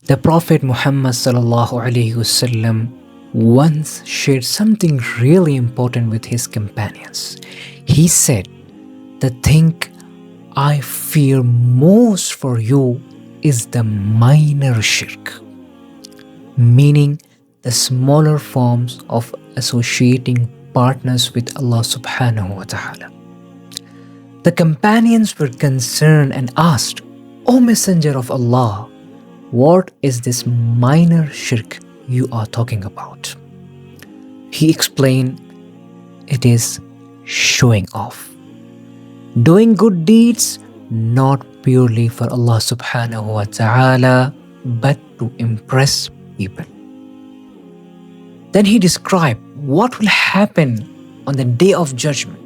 The Prophet Muhammad sallallahu alaihi wasallam once shared something really important with his companions. He said, "The thing I fear most for you is the minor shirk," meaning the smaller forms of associating partners with Allah subhanahu wa ta'ala. The companions were concerned and asked, "O Messenger of Allah, what is this minor shirk you are talking about?" He explained, "It is showing off, doing good deeds not purely for Allah subhanahu wa ta'ala, but to impress people." Then he described what will happen on the day of judgment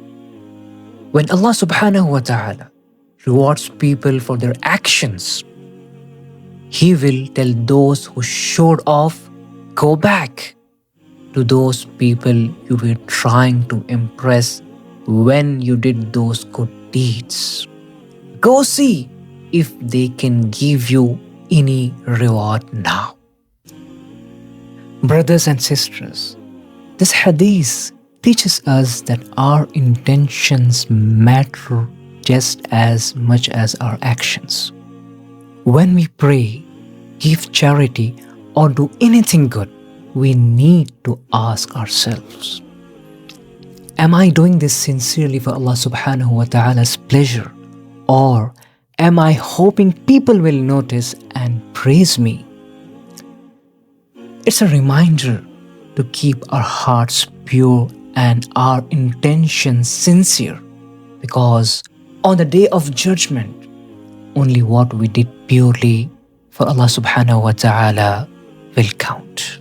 when Allah subhanahu wa ta'ala rewards people for their actions. He will tell those who showed off, "Go back to those people you were trying to impress when you did those good deeds. Go see if they can give you any reward now." Brothers and sisters, this hadith teaches us that our intentions matter just as much as our actions. When we pray, give charity, or do anything good, we need to ask ourselves, am I doing this sincerely for Allah subhanahu wa ta'ala's pleasure? Or am I hoping people will notice and praise me? It's a reminder to keep our hearts pure and our intentions sincere, because on the day of judgment, only what we did purely for Allah subhanahu wa ta'ala will count.